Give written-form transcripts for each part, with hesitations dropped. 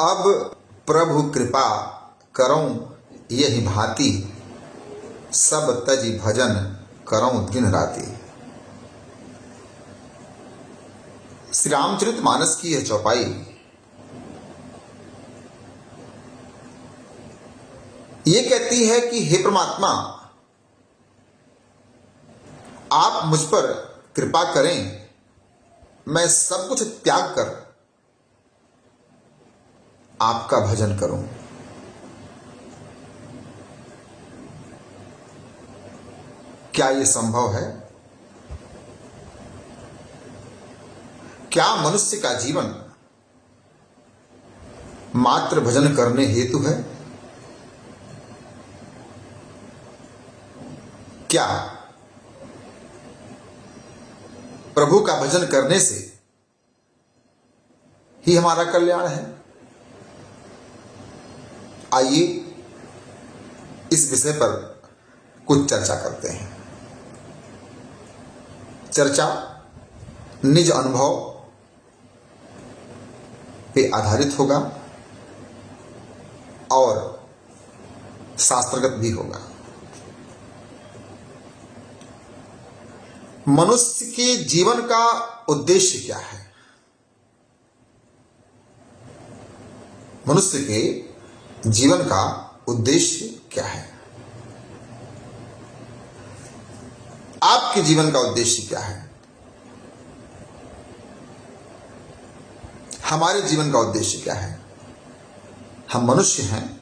अब प्रभु कृपा करऊं यही भांति, सब तजी भजन करऊं दिन राति। श्री रामचरितमानस की यह चौपाई ये कहती है कि हे परमात्मा, आप मुझ पर कृपा करें, मैं सब कुछ त्याग कर आपका भजन करूं। क्या यह संभव है? क्या मनुष्य का जीवन मात्र भजन करने हेतु है? क्या प्रभु का भजन करने से ही हमारा कल्याण है? आइए इस विषय पर कुछ चर्चा करते हैं। चर्चा निज अनुभव पे आधारित होगा और शास्त्रगत भी होगा। मनुष्य के जीवन का उद्देश्य क्या है? मनुष्य के जीवन का उद्देश्य क्या है? आपके जीवन का उद्देश्य क्या है? हमारे जीवन का उद्देश्य क्या है? हम मनुष्य हैं,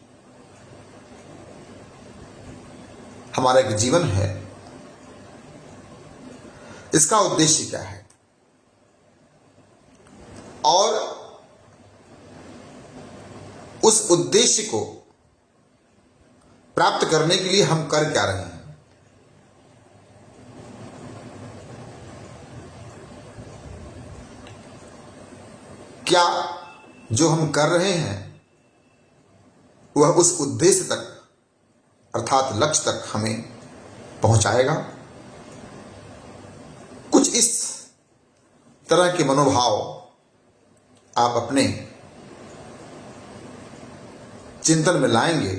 हमारा एक जीवन है, इसका उद्देश्य क्या है और उस उद्देश्य को प्राप्त करने के लिए हम कर क्या रहे हैं? क्या जो हम कर रहे हैं वह उस उद्देश्य तक अर्थात लक्ष्य तक हमें पहुंचाएगा? कुछ इस तरह के मनोभाव आप अपने चिंतन में लाएंगे,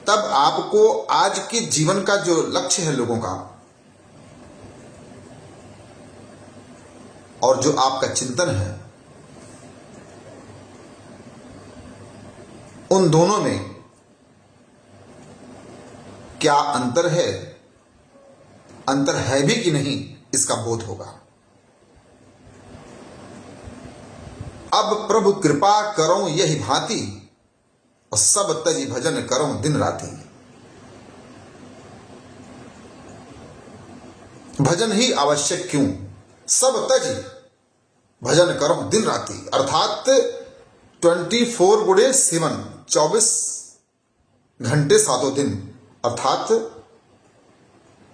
तब आपको आज के जीवन का जो लक्ष्य है लोगों का और जो आपका चिंतन है, उन दोनों में क्या अंतर है, अंतर है भी कि नहीं, इसका बोध होगा। अब प्रभु कृपा करऊं यही भांति, और सब तजी भजन करऊं दिन राति। भजन ही आवश्यक क्यों? सब तजी भजन करऊं दिन राति, अर्थात 24/7, 24 घंटे 7 दिन, अर्थात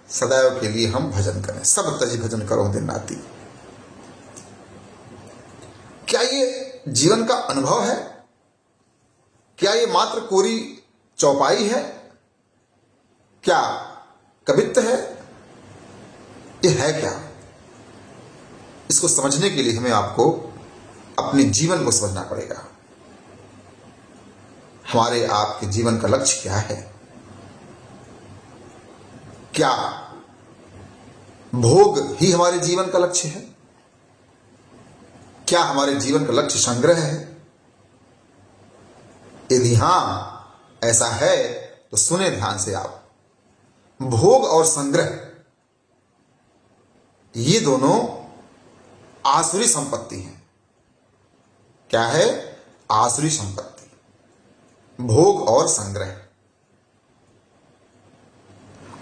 सदैव के लिए हम भजन करें। सब तजी भजन करो दिन राति। क्या ये जीवन का अनुभव है? क्या ये मात्र कोरी चौपाई है? क्या कवित्व है? ये है क्या? इसको समझने के लिए हमें आपको अपने जीवन को समझना पड़ेगा। हमारे आपके जीवन का लक्ष्य क्या है? क्या भोग ही हमारे जीवन का लक्ष्य है? क्या हमारे जीवन का लक्ष्य संग्रह है? यदि हां ऐसा है तो सुने ध्यान से आप। भोग और संग्रह ये दोनों आसुरी संपत्ति है। क्या है? आसुरी संपत्ति, भोग और संग्रह।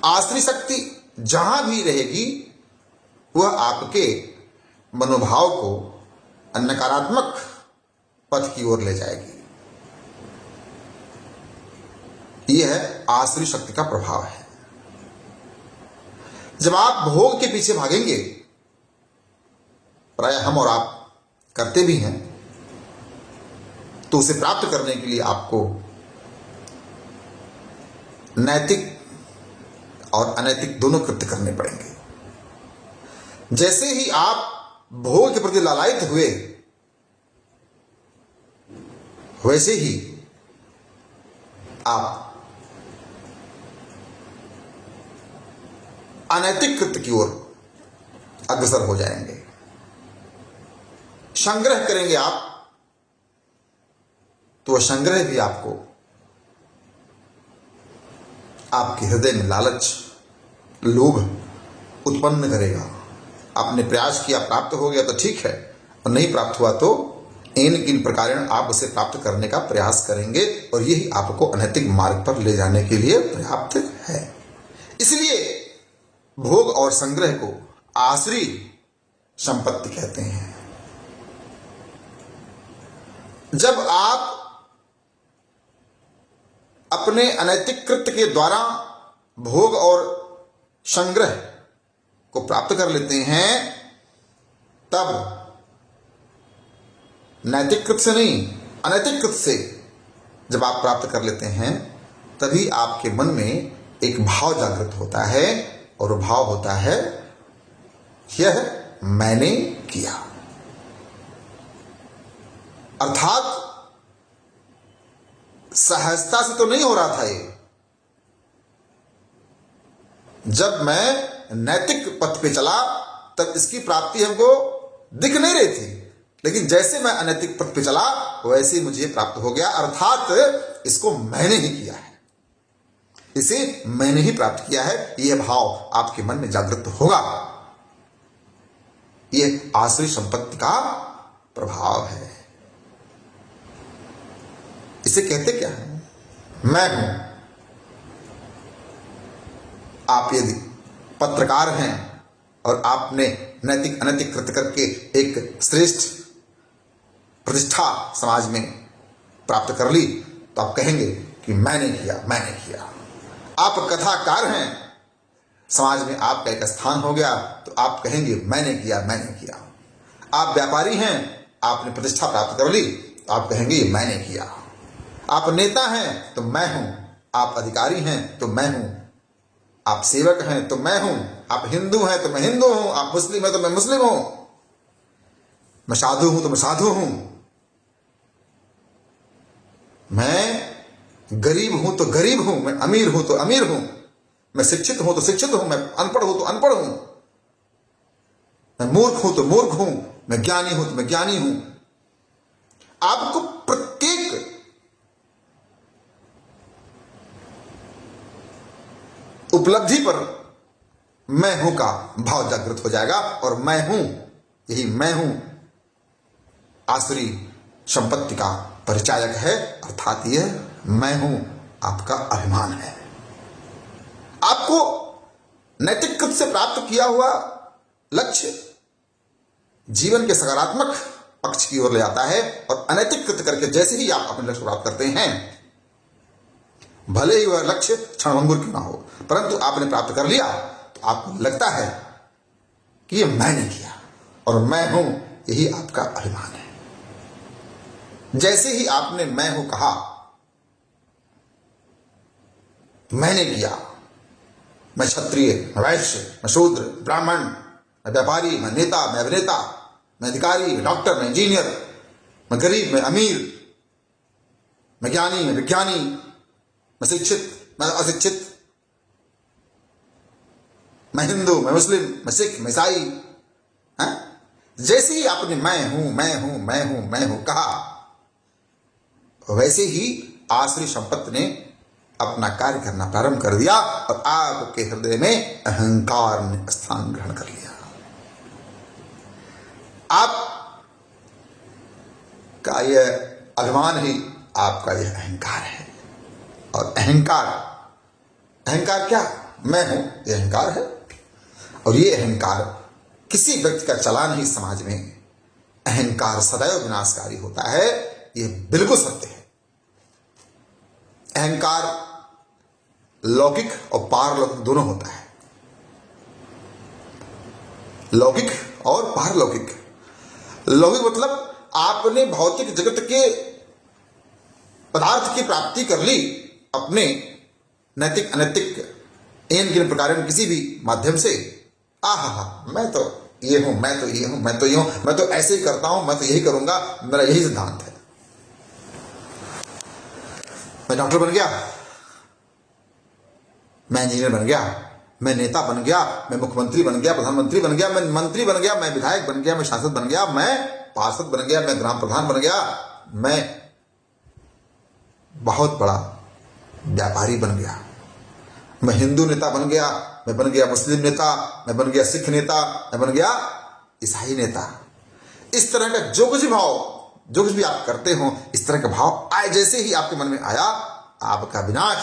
आसुरी शक्ति जहां भी रहेगी वह आपके मनोभाव को नकारात्मक पथ की ओर ले जाएगी। यह आसुरी शक्ति का प्रभाव है। जब आप भोग के पीछे भागेंगे, प्राय हम और आप करते भी हैं, तो उसे प्राप्त करने के लिए आपको नैतिक और अनैतिक दोनों कृत्य करने पड़ेंगे। जैसे ही आप भोग के प्रति लालायित हुए, वैसे ही आप अनैतिक कृत्य की ओर अग्रसर हो जाएंगे। संग्रह करेंगे आप तो वह संग्रह भी आपको आपके हृदय में लालच, लोभ उत्पन्न करेगा। आपने प्रयास किया, प्राप्त हो गया तो ठीक है, और नहीं प्राप्त हुआ तो इन किन प्रकार आप उसे प्राप्त करने का प्रयास करेंगे, और यही आपको अनैतिक मार्ग पर ले जाने के लिए पर्याप्त है। इसलिए भोग और संग्रह को आसुरी संपत्ति कहते हैं। जब आप अपने अनैतिक कृत्य के द्वारा भोग और संग्रह को प्राप्त कर लेते हैं, तब नैतिक कृत्य से नहीं, अनैतिक कृत्य से जब आप प्राप्त कर लेते हैं, तभी आपके मन में एक भाव जागृत होता है, और वो भाव होता है यह मैंने किया। अर्थात सहजता से तो नहीं हो रहा था ये। जब मैं नैतिक पथ पे चला तब इसकी प्राप्ति हमको दिख नहीं रही थी, लेकिन जैसे मैं अनैतिक पथ पे चला वैसे मुझे प्राप्त हो गया। अर्थात इसको मैंने ही किया है, इसे मैंने ही प्राप्त किया है, यह भाव आपके मन में जागृत होगा। यह आसुरी संपत्ति का प्रभाव है। इसे कहते क्या है? मैं हूं। आप यदि पत्रकार हैं और आपने नैतिक अनैतिक कृत्य करके एक श्रेष्ठ प्रतिष्ठा समाज में प्राप्त कर ली, तो आप कहेंगे कि मैंने किया, मैंने किया। आप कथाकार हैं, समाज में आपका एक स्थान हो गया, तो आप कहेंगे मैंने किया, मैंने किया। आप व्यापारी हैं, आपने प्रतिष्ठा प्राप्त कर ली, तो आप कहेंगे ये मैंने किया। आप नेता हैं तो मैं हूं, आप अधिकारी हैं तो मैं हूं, आप सेवक हैं तो मैं हूं, आप हिंदू हैं तो मैं हिंदू हूं, आप मुस्लिम हैं तो मैं मुस्लिम हूं, मैं साधु हूं तो मैं साधु हूं, मैं गरीब हूं तो गरीब हूं, मैं अमीर हूं तो अमीर हूं, मैं शिक्षित हूं तो शिक्षित हूं, मैं अनपढ़ हूं तो अनपढ़ हूं, मैं मूर्ख हूं तो मूर्ख हूं, मैं ज्ञानी हूं तो मैं ज्ञानी हूं। आपको प्रत्येक उपलब्धि पर मैं हूं का भाव जागृत हो जाएगा, और मैं हूं, यही मैं हूं आसुरी संपत्ति का परिचायक है। अर्थात यह मैं हूं आपका अभिमान है। आपको नैतिक कृत्य से प्राप्त किया हुआ लक्ष्य जीवन के सकारात्मक पक्ष की ओर ले जाता है, और अनैतिक कृत्य करके जैसे ही आप अपने लक्ष्य प्राप्त करते हैं, भले ही वह लक्ष्य क्षणभंगुर क्यों ना हो, परंतु आपने प्राप्त कर लिया, तो आपको लगता है कि ये मैंने किया और मैं हूं, यही आपका अभिमान है। जैसे ही आपने मैं हूं कहा, मैंने किया, मैं क्षत्रिय, मैं वैश्य, मैं शूद्र, ब्राह्मण, मैं व्यापारी, मैं नेता, मैं अभिनेता, मैं अधिकारी, मैं डॉक्टर, मैं इंजीनियर, मैं गरीब, मैं अमीर, मैं ज्ञानी, मैं विज्ञानी, मैं शिक्षित, मैं अशिक्षित, मैं हिंदू, मैं मुस्लिम, मैं सिख, मैं ईसाई। जैसे ही आपने मैं हूं, मैं हूं, मैं हूं, मैं हूं कहा, वैसे ही आसुरी संपत्ति ने अपना कार्य करना प्रारंभ कर दिया, और आपके हृदय में अहंकार ने स्थान ग्रहण कर लिया। आप का यह अभिमान ही आपका यह अहंकार है। और अहंकार, अहंकार क्या? मैं हूं, यह अहंकार है। और ये अहंकार किसी व्यक्ति का चलान ही समाज में, अहंकार सदैव विनाशकारी होता है, यह बिल्कुल सत्य है। अहंकार लौकिक और पारलौकिक दोनों होता है। लौकिक और पारलौकिक। लौकिक मतलब आपने भौतिक जगत के पदार्थ की प्राप्ति कर ली अपने नैतिक अनैतिक इन किन प्रकार किसी भी माध्यम से, आहा, मैं तो ये हूं, मैं तो ये हूं, मैं तो ये हूं, मैं तो ऐसे ही करता हूं, मैं तो यही करूंगा, मेरा यही सिद्धांत है। मैं डॉक्टर बन गया, मैं इंजीनियर बन गया, मैं नेता बन गया, मैं मुख्यमंत्री बन गया, प्रधानमंत्री बन गया, मैं मंत्री बन गया, मैं विधायक बन गया, मैं सांसद बन गया, मैं पार्षद बन गया, मैं ग्राम प्रधान बन गया, मैं बहुत बड़ा व्यापारी बन गया, मैं हिंदू नेता बन गया, मैं बन गया मुस्लिम नेता, मैं बन गया सिख नेता, मैं बन गया ईसाई नेता। इस तरह का जो कुछ भाव, जो कुछ भी आप करते हो, इस तरह का भाव आए, जैसे ही आपके मन में आया, आपका विनाश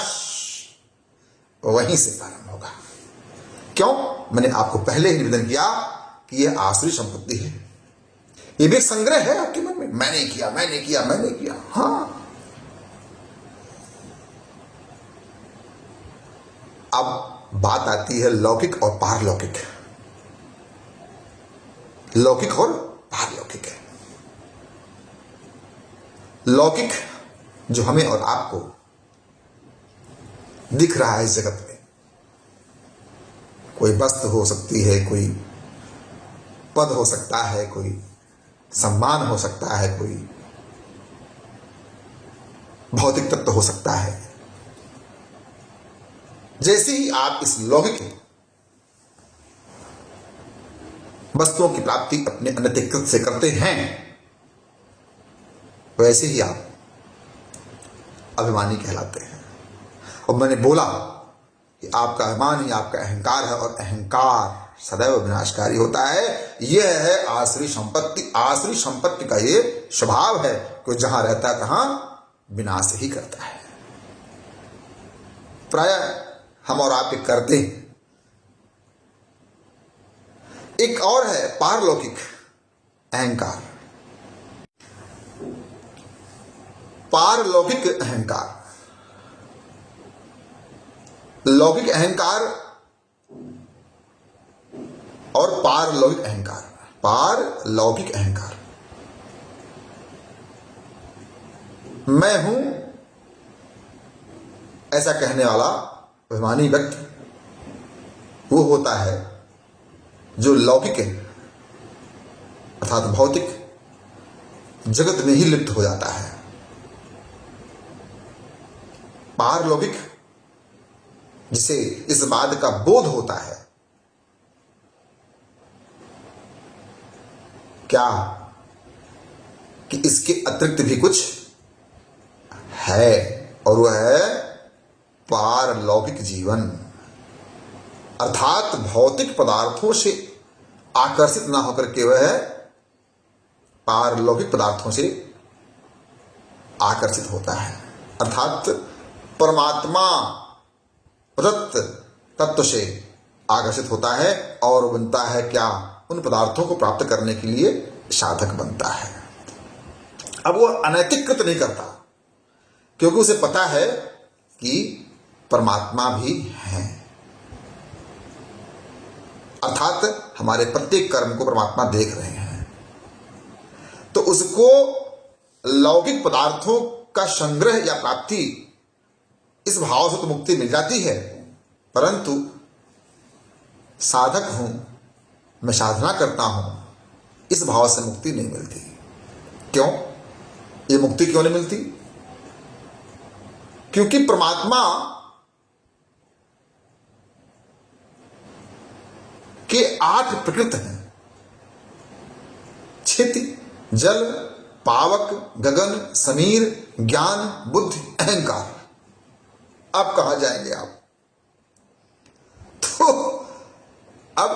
वहीं से प्रारंभ होगा। क्यों? मैंने आपको पहले ही निवेदन किया कि यह आसुरी संपत्ति है, यह भी एक संग्रह है आपके मन में। मैंने किया, मैंने किया, मैंने किया। हाँ, अब बात आती है लौकिक और पारलौकिक, लौकिक और पारलौकिक। लौकिक जो हमें और आपको दिख रहा है इस जगत में, कोई वस्तु हो सकती है, कोई पद हो सकता है, कोई सम्मान हो सकता है, कोई भौतिक तत्व हो सकता है। जैसे ही आप इस लौकिक वस्तुओं की प्राप्ति अपने अनधिकृत से करते हैं, वैसे ही आप अभिमानी कहलाते हैं। और मैंने बोला कि आपका अभिमान ही आपका अहंकार है, और अहंकार सदैव विनाशकारी होता है। यह है आसुरी संपत्ति। आसुरी संपत्ति का ये स्वभाव है कि जहां रहता है तहां विनाश ही करता है। प्राय हम और आप करते हैं। एक और है पारलौकिक अहंकार। पारलौकिक अहंकार, लौकिक अहंकार और पारलौकिक अहंकार। पारलौकिक अहंकार, मैं हूं ऐसा कहने वाला अभिमानी व्यक्ति वो होता है जो लौकिक है अर्थात भौतिक जगत में ही लिप्त हो जाता है। पारलौकिक जिसे इस बात का बोध होता है क्या कि इसके अतिरिक्त भी कुछ है, और वह है पारलौकिक जीवन। अर्थात भौतिक पदार्थों से आकर्षित ना होकर के वह पारलौकिक पदार्थों से आकर्षित होता है। अर्थात परमात्मा प्रदत्त तत्व से आकर्षित होता है और बनता है क्या, उन पदार्थों को प्राप्त करने के लिए साधक बनता है। अब वह अनैतिक कृत नहीं करता, क्योंकि उसे पता है कि परमात्मा भी है। अर्थात हमारे प्रत्येक कर्म को परमात्मा देख रहे हैं, तो उसको लौकिक पदार्थों का संग्रह या प्राप्ति इस भाव से तो मुक्ति मिल जाती है, परंतु साधक हूं मैं, साधना करता हूं, इस भाव से मुक्ति नहीं मिलती। क्यों? ये मुक्ति क्यों नहीं मिलती? क्योंकि परमात्मा के 8 प्रकृति हैं। क्षिति, जल, पावक, गगन, समीर, ज्ञान, बुद्धि, अहंकार। अब कहां जाएंगे आप? तो अब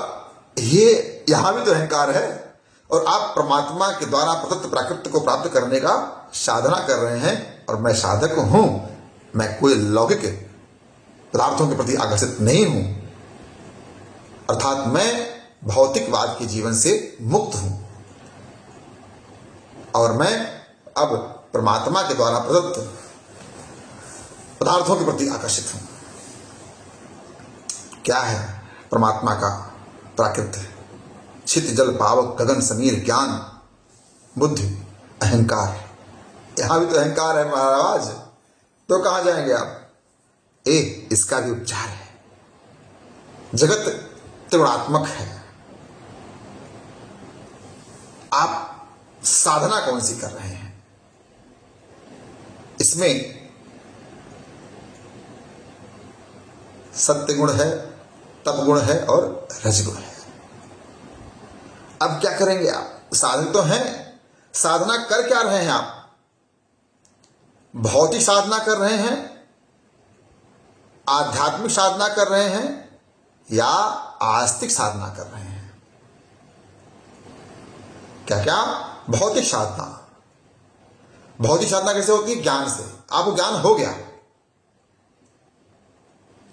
ये यहां भी तो अहंकार है, और आप परमात्मा के द्वारा प्रदत्त प्राकृत को प्राप्त करने का साधना कर रहे हैं, और मैं साधक हूं, मैं कोई लौकिक पदार्थों के प्रति आकर्षित नहीं हूं। अर्थात मैं भौतिकवाद के जीवन से मुक्त हूं, और मैं अब परमात्मा के द्वारा प्रदत्त पदार्थों के प्रति आकर्षित हूं। क्या है परमात्मा का प्राकृत? क्षित, जल, पावक, गगन, समीर, ज्ञान, बुद्धि, अहंकार। यहां भी तो अहंकार है महाराज, तो कहां जाएंगे आप? इसका भी उपचार है। जगत त्रिगुणात्मक है, आप साधना कौन सी कर रहे हैं। इसमें सत्य गुण है, तप गुण है और रजगुण है। अब क्या करेंगे आप? साधक तो हैं, साधना कर क्या रहे हैं आप? भौतिक साधना कर रहे हैं, आध्यात्मिक साधना कर रहे हैं या आस्तिक साधना कर रहे हैं? क्या क्या? भौतिक साधना। भौतिक साधना कैसे होती है? ज्ञान से। आपको ज्ञान हो गया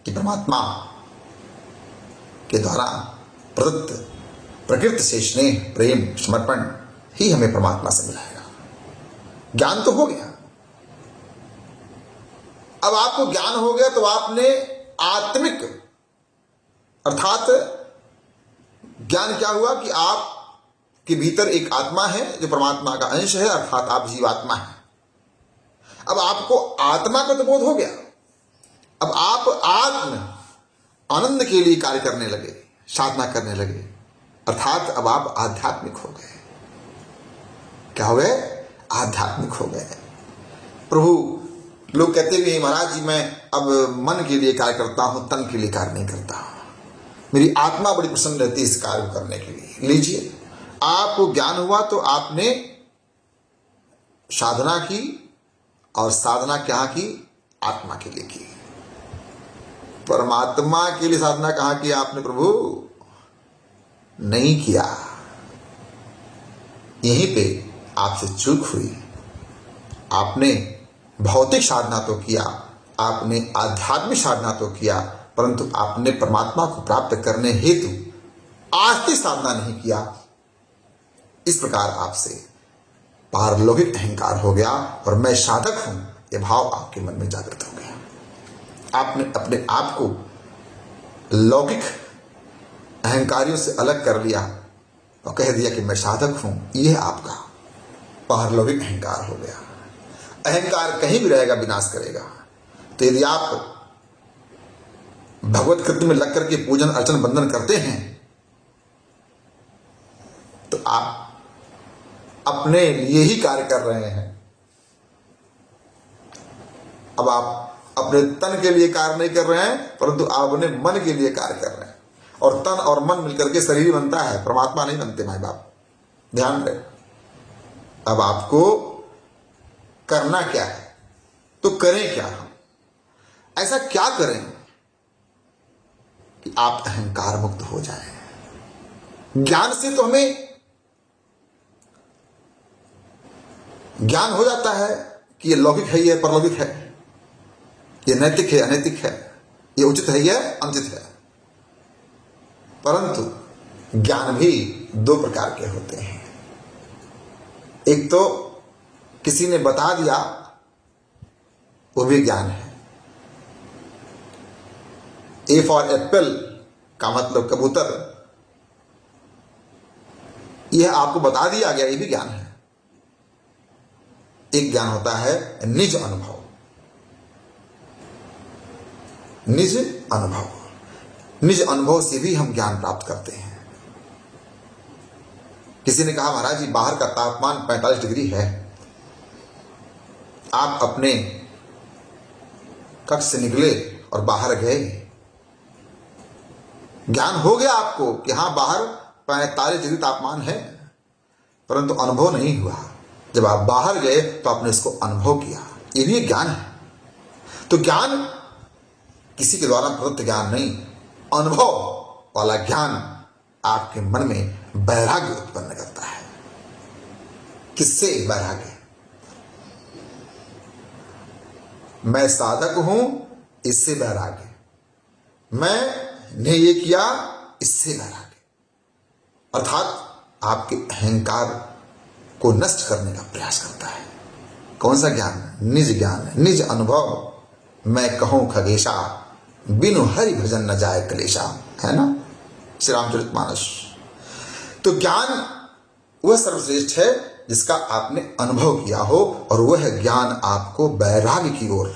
कि परमात्मा के द्वारा प्रदत्त प्रकृति से स्नेह, प्रेम, समर्पण ही हमें परमात्मा से मिलाएगा। ज्ञान तो हो गया। अब आपको ज्ञान हो गया तो आपने आत्मिक अर्थात ज्ञान क्या हुआ कि आप के भीतर एक आत्मा है जो परमात्मा का अंश है, अर्थात आप जीवात्मा है। अब आपको आत्मा का तो बोध हो गया। अब आप आत्म आनंद के लिए कार्य करने लगे, साधना करने लगे, अर्थात अब आप आध्यात्मिक हो गए। क्या हो गए? आध्यात्मिक हो गए। प्रभु, लोग कहते भी हैं महाराज जी मैं अब मन के लिए कार्य करता हूं, तन के लिए कार्य नहीं करता, मेरी आत्मा बड़ी प्रसन्न रहती है इस कार्य को करने के लिए। लीजिए, आपको ज्ञान हुआ तो आपने साधना की, और साधना क्या की? आत्मा के लिए की। परमात्मा के लिए साधना कहां की आपने प्रभु? नहीं किया। यहीं पे आपसे चूक हुई। आपने भौतिक साधना तो किया, आपने आध्यात्मिक साधना तो किया, परंतु आपने परमात्मा को प्राप्त करने हेतु आस्तिक साधना नहीं किया। इस प्रकार आपसे पारलौकिक अहंकार हो गया और मैं साधक हूं यह भाव आपके मन में जागृत हो गया। आपने अपने आप को लौकिक अहंकारियों से अलग कर लिया और कह दिया कि मैं साधक हूं। यह आपका पारलौकिक अहंकार हो गया। अहंकार कहीं भी रहेगा विनाश करेगा। तो यदि आप भगवत कृत्य में लग करके पूजन अर्चन बंधन करते हैं तो आप अपने लिए ही कार्य कर रहे हैं। अब आप अपने तन के लिए कार्य नहीं कर रहे हैं, परंतु आप अपने मन के लिए कार्य कर रहे हैं। और तन और मन मिलकर के शरीर बनता है, परमात्मा नहीं बनते माए बाप, ध्यान रहे। अब आपको करना क्या है? तो करें क्या? हम ऐसा क्या करें कि आप अहंकार मुक्त हो जाएं? ज्ञान से तो हमें ज्ञान हो जाता है कि ये लौकिक है, ये परलौकिक है, ये नैतिक है, अनैतिक है, ये उचित है, ये अनुचित है। परंतु ज्ञान भी दो प्रकार के होते हैं। एक तो किसी ने बता दिया, वो भी ज्ञान है। ए फॉर एप्पल का मतलब कबूतर, यह आपको बता दिया गया, ये भी ज्ञान है। एक ज्ञान होता है निज अनुभव। निज अनुभव, निज अनुभव से भी हम ज्ञान प्राप्त करते हैं। किसी ने कहा महाराज जी बाहर का तापमान 45 डिग्री है, आप अपने कक्ष से निकले और बाहर गए, ज्ञान हो गया आपको कि हां बाहर 45 डिग्री तापमान है, परंतु अनुभव नहीं हुआ। जब आप बाहर गए तो आपने इसको अनुभव किया, ये भी ज्ञान है। तो ज्ञान किसी के द्वारा प्रदत्त ज्ञान नहीं, अनुभव वाला ज्ञान आपके मन में वैराग्य उत्पन्न करता है। किससे वैराग्य? मैं साधक हूं, इससे वैराग्य। मैंने ये किया, इससे वैराग्य। अर्थात आपके अहंकार को नष्ट करने का प्रयास करता है। कौन सा ज्ञान? निज ज्ञान, निज अनुभव। मैं कहूं खगेशा, बिनु हरि भजन न जाए कलेशा, है ना श्री रामचरितमानस। तो ज्ञान वह सर्वश्रेष्ठ है जिसका आपने अनुभव किया हो, और वह ज्ञान आपको वैराग्य की ओर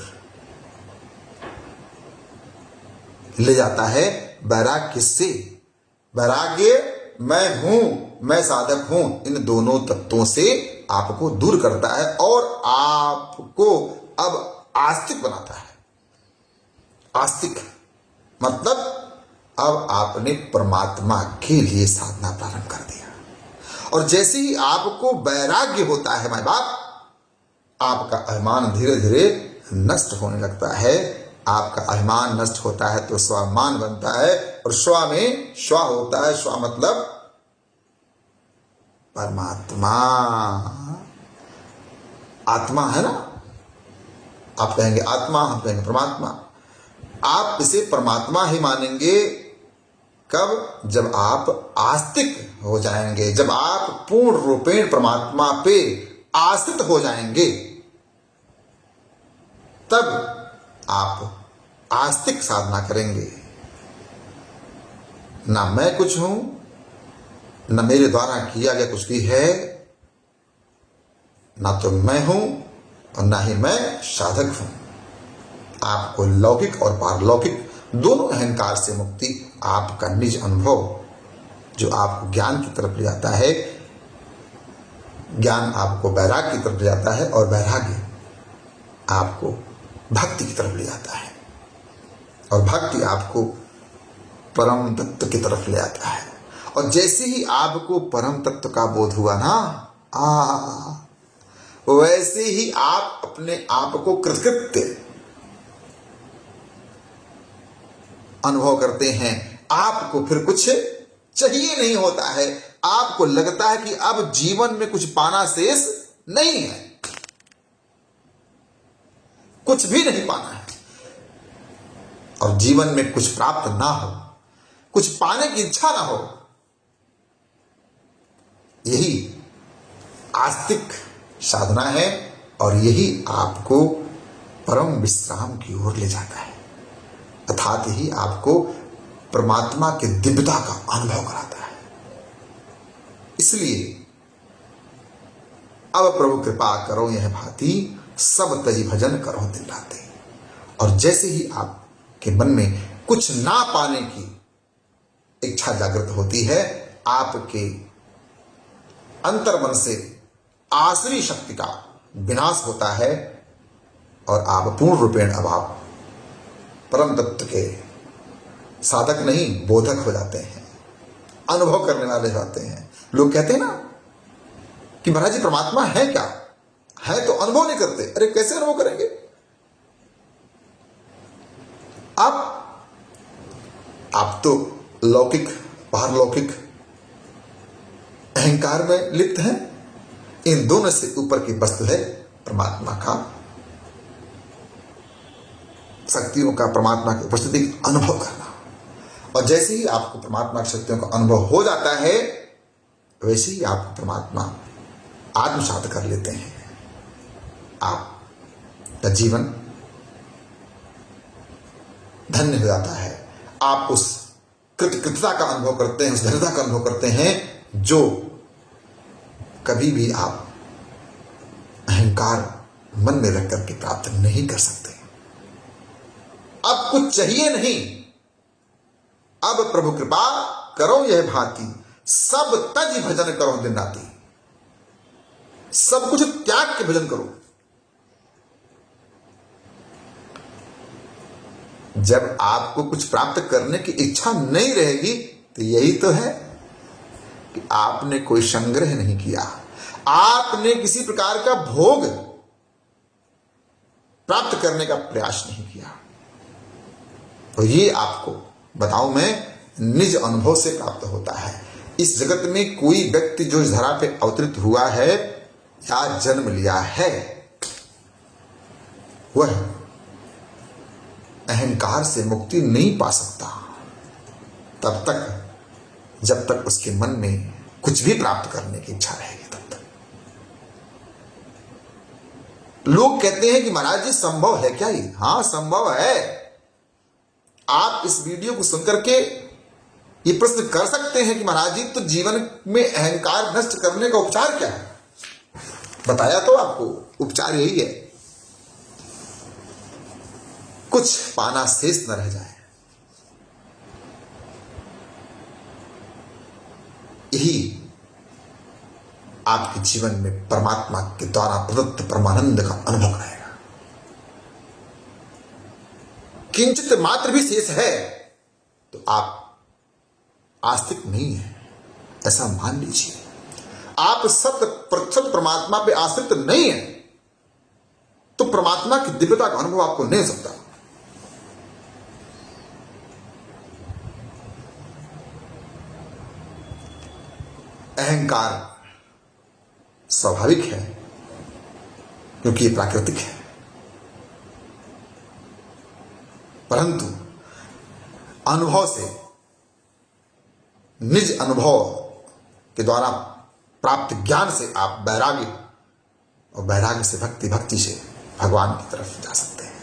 ले जाता है। वैराग्य किससे? वैराग्य मैं हूं, मैं साधक हूं, इन दोनों तत्वों से आपको दूर करता है और आपको अब आस्तिक बनाता है। आस्तिक मतलब अब आपने परमात्मा के लिए साधना प्रारंभ कर दिया। और जैसे ही आपको वैराग्य होता है माय बाप, आपका अभिमान धीरे धीरे नष्ट होने लगता है। आपका अभिमान नष्ट होता है तो स्वाभिमान बनता है, और स्व में स्व होता है। स्व मतलब परमात्मा। आत्मा है ना, आप कहेंगे आत्मा, हम कहेंगे परमात्मा। आप इसे परमात्मा ही मानेंगे कब? जब आप आस्तिक हो जाएंगे, जब आप पूर्ण रूपेण परमात्मा पे आश्रित हो जाएंगे, तब आप आस्तिक साधना करेंगे। ना मैं कुछ हूं, न मेरे द्वारा किया गया कुछ भी है, ना तो मैं हूं और ना ही मैं साधक हूं। आपको लौकिक और पारलौकिक दोनों अहंकार से मुक्ति, आपका निज अनुभव जो आपको ज्ञान की तरफ ले जाता है, ज्ञान आपको वैराग्य की तरफ ले जाता है, और वैराग्य आपको भक्ति की तरफ ले जाता है, और भक्ति आपको परम तत्व की तरफ ले जाता है। और जैसे ही आपको परम तत्व का बोध हुआ ना, वैसे ही आप अपने आप को कृतकृत्य अनुभव करते हैं। आपको फिर कुछ चाहिए नहीं होता है। आपको लगता है कि अब जीवन में कुछ पाना शेष नहीं है, कुछ भी नहीं पाना है। और जीवन में कुछ प्राप्त ना हो, कुछ पाने की इच्छा ना हो, यही आस्तिक साधना है, और यही आपको परम विश्राम की ओर ले जाता है, अर्थात ही आपको परमात्मा के दिव्यता का अनुभव कराता है। इसलिए अब प्रभु कृपा करो यह भांति, सब तज भजन करो दिन राते। और जैसे ही आपके मन में कुछ ना पाने की इच्छा जागृत होती है, आपके अंतर्मन से आसुरी शक्ति का विनाश होता है, और आप पूर्ण रूपेण अब आप परम तत्व के साधक नहीं, बोधक हो जाते हैं, अनुभव करने वाले होते हैं। लोग कहते हैं ना कि महाराज जी परमात्मा है क्या? है तो अनुभव नहीं करते। अरे कैसे अनुभव करेंगे? आप तो लौकिक पारलौकिक अहंकार में लिप्त हैं। इन दोनों से ऊपर की वस्तु है परमात्मा का शक्तियों का, परमात्मा की उपस्थिति का अनुभव करना। और जैसे ही आपको परमात्मा की शक्तियों का अनुभव हो जाता है, वैसे ही आप परमात्मा आत्मसात कर लेते हैं। आपका जीवन धन्य हो जाता है। आप उस कृतज्ञता का अनुभव करते हैं, उस धन्यता का अनुभव करते हैं जो कभी भी आप अहंकार मन में रख करके प्राप्त नहीं कर सकते। अब कुछ चाहिए नहीं, अब प्रभु कृपा करो यह भांति, सब तज भजन करो दिन राति। सब कुछ त्याग के भजन करो। जब आपको कुछ प्राप्त करने की इच्छा नहीं रहेगी, तो यही तो है कि आपने कोई संग्रह नहीं किया, आपने किसी प्रकार का भोग प्राप्त करने का प्रयास नहीं किया। और ये आपको बताऊं मैं, निज अनुभव से प्राप्त होता है। इस जगत में कोई व्यक्ति जो इस धरा पे अवतरित हुआ है या जन्म लिया है, वह अहंकार से मुक्ति नहीं पा सकता तब तक जब तक उसके मन में कुछ भी प्राप्त करने की इच्छा रहेगी। तब तक लोग कहते हैं कि महाराज जी संभव है क्या? ये हाँ संभव है। आप इस वीडियो को सुनकर के ये प्रश्न कर सकते हैं कि महाराज जी तो जीवन में अहंकार नष्ट करने का उपचार क्या है? बताया तो आपको, उपचार यही है, कुछ पाना शेष न रह जाए। यही आपके जीवन में परमात्मा के द्वारा प्रदत्त परमानंद का अनुभव कराएगा। किंचित मात्र भी शेष है तो आप आस्तिक नहीं है, ऐसा मान लीजिए। आप 100% परमात्मा पे आश्रित नहीं है तो परमात्मा की दिव्यता का अनुभव आपको नहीं हो सकता। अहंकार स्वाभाविक है क्योंकि ये प्राकृतिक है, परंतु अनुभव से, निज अनुभव के द्वारा प्राप्त ज्ञान से आप वैराग्य, और वैराग्य से भक्ति, भक्ति से भगवान की तरफ जा सकते हैं।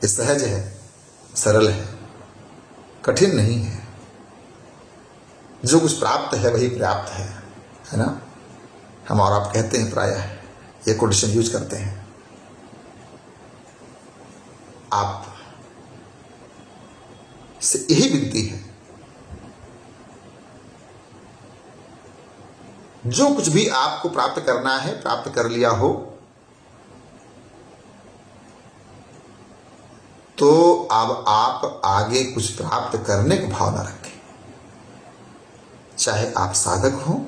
ये सहज है, सरल है, कठिन नहीं है। जो कुछ प्राप्त है वही पर्याप्त है ना। हम और आप कहते हैं, प्रायः ये कोटेशन यूज करते हैं। आप से यही विनती है, जो कुछ भी आपको प्राप्त करना है, प्राप्त कर लिया हो तो अब आप आगे कुछ प्राप्त करने की भावना रखें। चाहे आप साधक हो,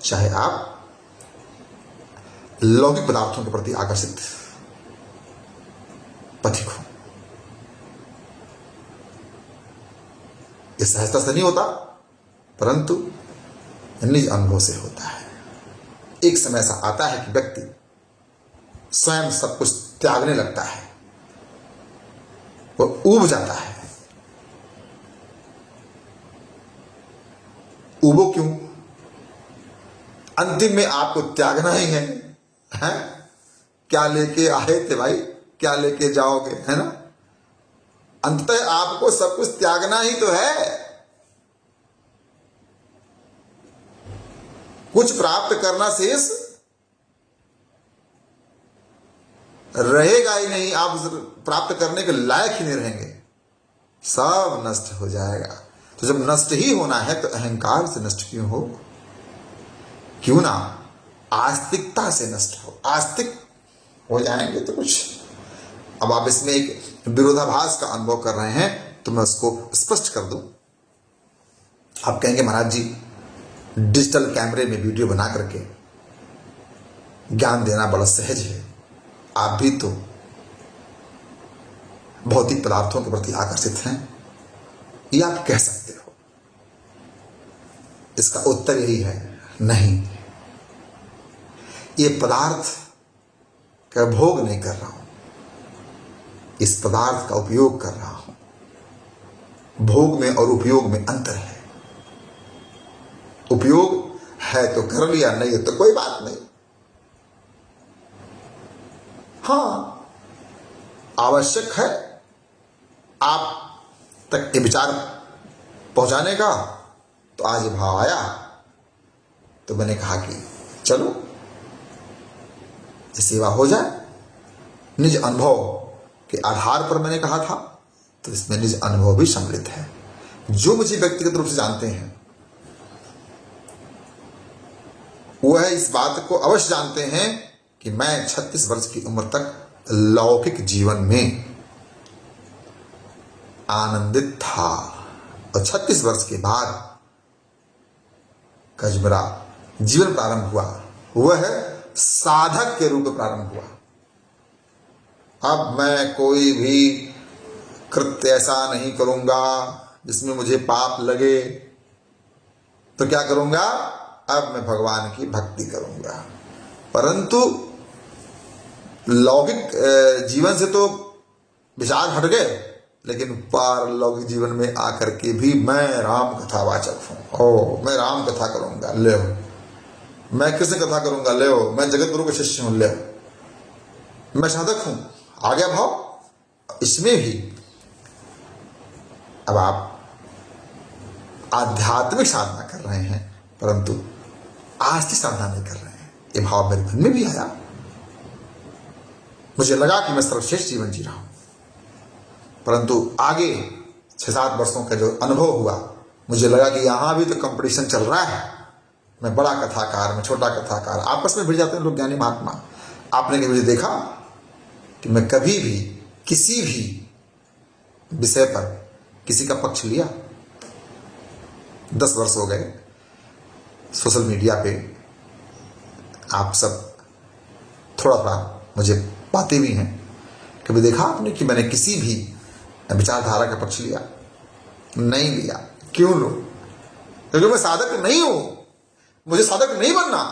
चाहे आप लौकिक पदार्थों के प्रति आकर्षित पथिक हो। यह सहजता से नहीं होता, परंतु निज अनुभव से होता है। एक समय ऐसा आता है कि व्यक्ति स्वयं सब कुछ त्यागने लगता है, वो ऊब जाता है। ऊबो क्यों? अंतिम में आपको त्यागना ही है, हैं? क्या लेके आए थे भाई, क्या लेके जाओगे, है ना। अंततः आपको सब कुछ त्यागना ही तो है। कुछ प्राप्त करना शेष रहेगा ही नहीं। आप प्राप्त करने के लायक ही नहीं रहेंगे, सब नष्ट हो जाएगा। तो जब नष्ट ही होना है तो अहंकार से नष्ट क्यों हो? क्यों ना आस्तिकता से नष्ट हो। आस्तिक हो जाएंगे तो कुछ। अब आप इसमें एक विरोधाभास का अनुभव कर रहे हैं तो मैं उसको स्पष्ट कर दूं। आप कहेंगे महाराज जी, डिजिटल कैमरे में वीडियो बना करके ज्ञान देना बड़ा सहज है, आप भी तो भौतिक पदार्थों के प्रति आकर्षित हैं, ये आप कह सकते हो। इसका उत्तर यही है, नहीं, ये पदार्थ का भोग नहीं कर रहा हूं, इस पदार्थ का उपयोग कर रहा हूं। भोग में और उपयोग में अंतर है। उपयोग है तो कर लिया, नहीं है तो कोई बात नहीं। हाँ, आवश्यक है आप तक ये विचार पहुंचाने का, तो आज ये भाव आया तो मैंने कहा कि चलो ये सेवा हो जाए। निज अनुभव के आधार पर मैंने कहा था, तो इसमें निज अनुभव भी सम्मिलित है। जो मुझे व्यक्तिगत रूप से जानते हैं वह इस बात को अवश्य जानते हैं कि मैं 36 वर्ष की उम्र तक लौकिक जीवन में आनंदित था, और 36 वर्ष के बाद का जो मेरा जीवन प्रारंभ हुआ वह साधक के रूप में प्रारंभ हुआ। अब मैं कोई भी कृत्य ऐसा नहीं करूंगा जिसमें मुझे पाप लगे, तो क्या करूंगा? अब मैं भगवान की भक्ति करूंगा। परंतु लौकिक जीवन से तो विचार हट गए, लेकिन पारलौकिक जीवन में आकर के भी मैं राम कथावाचक हूं। ओ, मैं राम कथा करूंगा, ले मैं कृष्ण कथा करूंगा, ले मैं जगत गुरु का शिष्य हूं, ले मैं साधक हूं। आ गया भाव। इसमें भी अब आप आध्यात्मिक साधना कर रहे हैं, परंतु आस्तिक साधना नहीं कर रहे हैं। ये भाव मेरे मन में भी आया। मुझे लगा कि मैं सर्वश्रेष्ठ जीवन जी रहा हूं, परंतु आगे 6-7 वर्षों का जो अनुभव हुआ मुझे लगा कि यहां भी तो कंपटीशन चल रहा है, मैं बड़ा कथाकार, मैं छोटा कथाकार, आपस में भिड़ जाते हैं लोग ज्ञानी महात्मा। आपने कभी मुझे देखा कि मैं कभी भी किसी भी विषय पर किसी का पक्ष लिया? 10 वर्ष हो गए सोशल मीडिया पे, आप सब थोड़ा थोड़ा मुझे पाते भी हैं। कभी देखा आपने कि मैंने किसी भी विचारधारा का पक्ष लिया? नहीं लिया। क्यों लो? क्योंकि मैं साधक नहीं हूं, मुझे साधक नहीं बनना।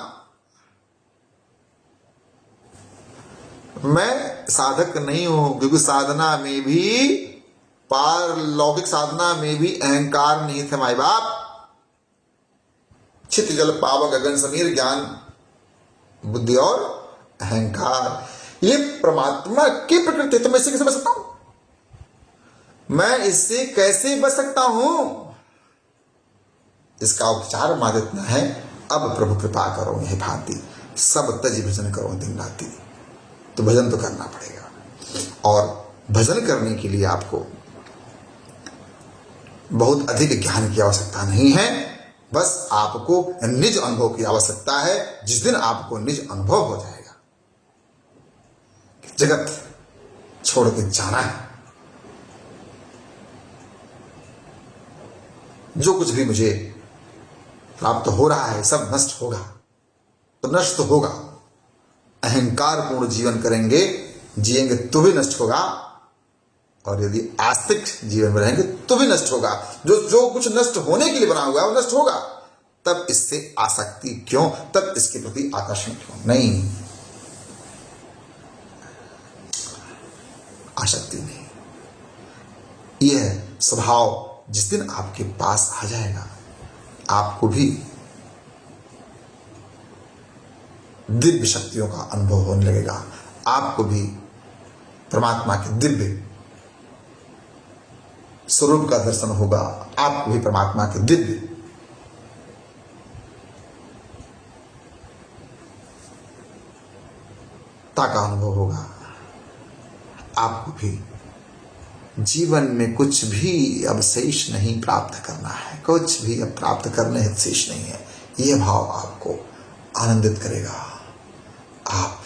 मैं साधक नहीं हूं क्योंकि साधना में भी, पारलौकिक साधना में भी अहंकार नहीं थे माई बाप। चित जल पावक गगन समीर, ज्ञान बुद्धि और अहंकार, ये परमात्मा की प्रकृति। तो मैं इससे कैसे बच सकता हूं? मैं इससे कैसे बच सकता हूं? इसका उपचार मात्र इतना है, अब प्रभु कृपा करो हे भांति, सब तज भजन करो दिन राति। तो भजन तो करना पड़ेगा, और भजन करने के लिए आपको बहुत अधिक ज्ञान की आवश्यकता नहीं है, बस आपको निज अनुभव की आवश्यकता है। जिस दिन आपको निज अनुभव हो जाएगा कि जगत छोड़ के जाना है, जो कुछ भी मुझे प्राप्त हो रहा है सब नष्ट होगा, तो नष्ट होगा। अहंकार पूर्ण जीवन करेंगे, जिएंगे तो भी नष्ट होगा, और यदि आस्तिक जीवन में रहेंगे तो भी नष्ट होगा। जो कुछ नष्ट होने के लिए बना हुआ है वो नष्ट होगा। तब इससे आसक्ति क्यों? तब इसके प्रति आकर्षण क्यों? नहीं, आसक्ति नहीं। यह स्वभाव जिस दिन आपके पास आ जाएगा, आपको भी दिव्य शक्तियों का अनुभव होने लगेगा, आपको भी परमात्मा के दिव्य स्वरूप का दर्शन होगा, आपको भी परमात्मा के दिव्य ता का अनुभव होगा। आपको भी जीवन में कुछ भी अब शेष नहीं प्राप्त करना है, कुछ भी अब प्राप्त करने हित शेष नहीं है। यह भाव आपको आनंदित करेगा, आप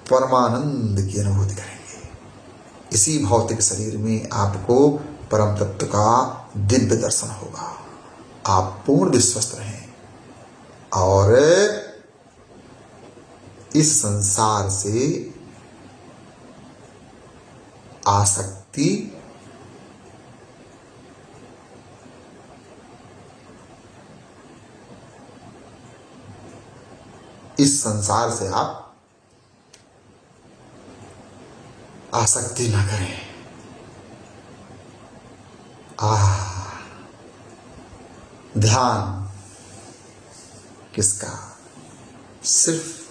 परमानंद की अनुभूति करेंगे। इसी भौतिक शरीर में आपको परम तत्व का दिव्य दर्शन होगा। आप पूर्ण विश्वस्त रहें और इस संसार से आसक्ति इस संसार से आप आसक्ति ना करें। ध्यान किसका? सिर्फ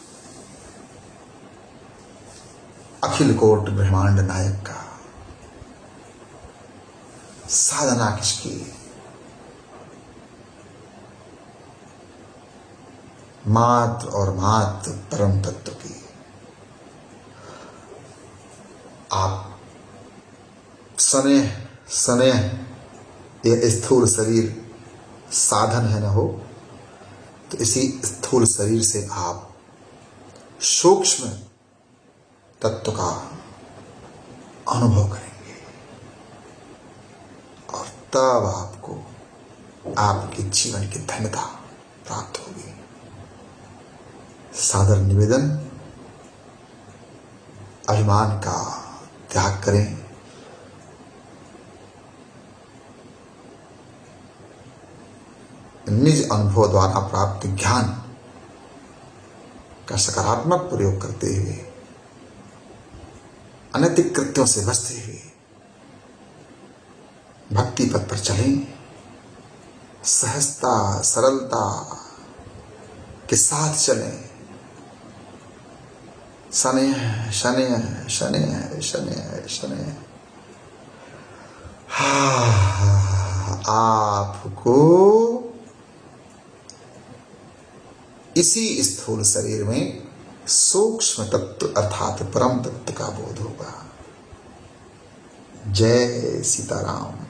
अखिल कोट ब्रह्मांड नायक का। साधना किसकी? मात्र और मात्र परम तत्व की। आप स्नेह ये स्थूल शरीर साधन है ना हो, तो इसी स्थूल शरीर से आप सूक्ष्म तत्व का अनुभव करेंगे, और तब आपको आपके जीवन की धन्यता प्राप्त होगी। सादर निवेदन, अभिमान का त्याग करें। निज अनुभव द्वारा प्राप्त ज्ञान का सकारात्मक प्रयोग करते हुए, अनैतिक कृत्यों से बचते हुए भक्ति पथ पर चलें। सहजता सरलता के साथ चलें। शनय शनय शनय शनय शनय। आपको इसी स्थूल शरीर में सूक्ष्म तत्व अर्थात परम तत्व का बोध होगा। जय सीताराम।